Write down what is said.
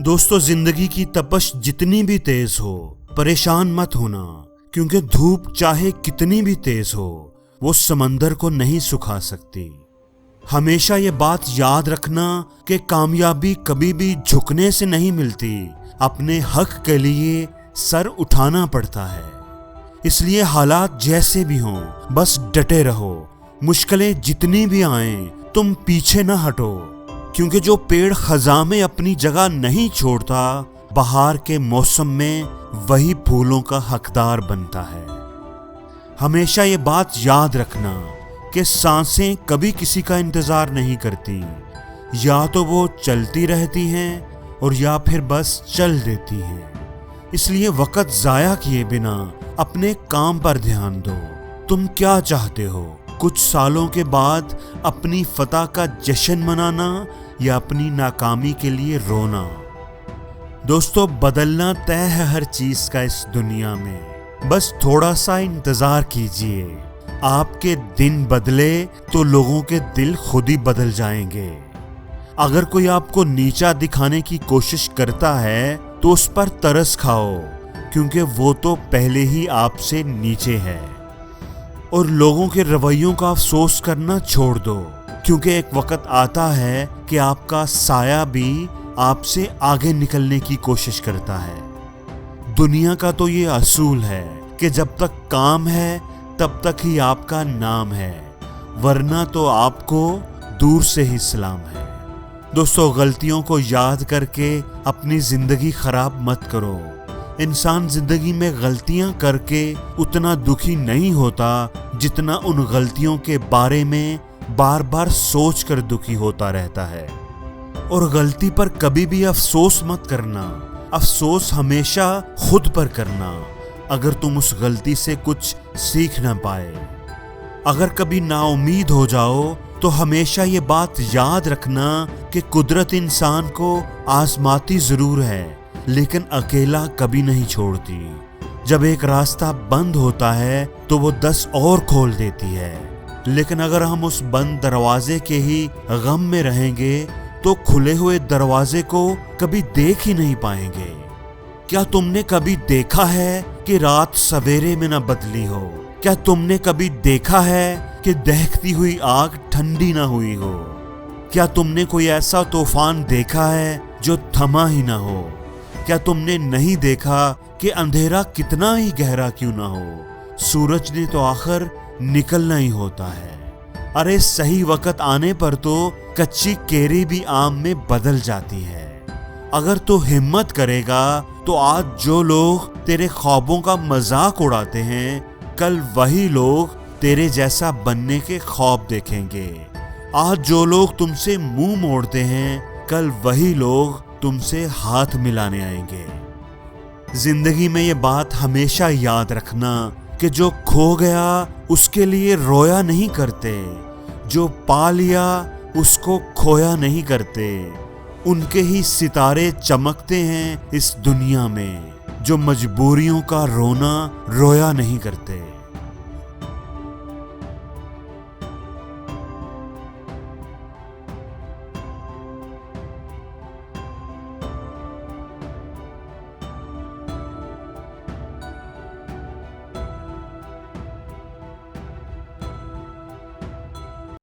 दोस्तों, जिंदगी की तपश जितनी भी तेज हो, परेशान मत होना, क्योंकि धूप चाहे कितनी भी तेज हो, वो समंदर को नहीं सुखा सकती। हमेशा ये बात याद रखना कि कामयाबी कभी भी झुकने से नहीं मिलती, अपने हक के लिए सर उठाना पड़ता है। इसलिए हालात जैसे भी हों, बस डटे रहो। मुश्किलें जितनी भी आएं, तुम पीछे न हटो, क्योंकि जो पेड़ खज़ां में अपनी जगह नहीं छोड़ता, बहार के मौसम में वही फूलों का हकदार बनता है। हमेशा ये बात याद रखना कि सांसें कभी किसी का इंतजार नहीं करती, या तो वो चलती रहती हैं और या फिर बस चल देती हैं। इसलिए वक्त ज़ाया किए बिना अपने काम पर ध्यान दो। तुम क्या चाहते हो? कुछ सालों के बाद अपनी फतह का जश्न मनाना या अपनी नाकामी के लिए रोना? दोस्तों, बदलना तय है हर चीज का इस दुनिया में, बस थोड़ा सा इंतजार कीजिए। आपके दिन बदले तो लोगों के दिल खुद ही बदल जाएंगे। अगर कोई आपको नीचा दिखाने की कोशिश करता है तो उस पर तरस खाओ, क्योंकि वो तो पहले ही आपसे नीचे है। और लोगों के रवैयों का अफसोस करना छोड़ दो, क्योंकि एक वक्त आता है कि आपका साया भी आपसे आगे निकलने की कोशिश करता है। दुनिया का तो ये असूल है कि जब तक काम है तब तक ही आपका नाम है, वरना तो आपको दूर से ही सलाम है। दोस्तों, गलतियों को याद करके अपनी जिंदगी खराब मत करो। इंसान जिंदगी में गलतियां करके उतना दुखी नहीं होता जितना उन गलतियों के बारे में बार बार सोच कर दुखी होता रहता है। और गलती पर कभी भी अफसोस मत करना, अफसोस हमेशा खुद पर करना, अगर तुम उस गलती से कुछ सीख ना पाए। अगर कभी नाउम्मीद हो जाओ तो हमेशा ये बात याद रखना कि कुदरत इंसान को आजमाती जरूर है, लेकिन अकेला कभी नहीं छोड़ती। जब एक रास्ता बंद होता है तो वो 10 और खोल देती है, लेकिन अगर हम उस बंद दरवाजे के ही गम में रहेंगे तो खुले हुए दरवाजे को कभी देख ही नहीं पाएंगे। क्या तुमने कभी देखा है कि रात सवेरे में न बदली हो? क्या तुमने कभी देखा है कि दहकती हुई आग ठंडी ना हुई हो? क्या तुमने कोई ऐसा तूफान देखा है जो थमा ही ना हो? क्या तुमने नहीं देखा कि अंधेरा कितना ही गहरा क्यों ना हो, सूरज ने तो आखिर निकलना ही होता है। अरे सही वक्त आने पर तो कच्ची केरी भी आम में बदल जाती है। अगर तू हिम्मत करेगा तो आज जो लोग तेरे ख्वाबों का मजाक उड़ाते हैं, कल वही लोग तेरे जैसा बनने के ख्वाब देखेंगे। आज जो लोग तुमसे मुंह मोड़ते हैं, कल वही लोग तुमसे हाथ मिलाने आएंगे। जिंदगी में ये बात हमेशा याद रखना कि जो खो गया उसके लिए रोया नहीं करते, जो पा लिया उसको खोया नहीं करते। उनके ही सितारे चमकते हैं इस दुनिया में, जो मजबूरियों का रोना रोया नहीं करते।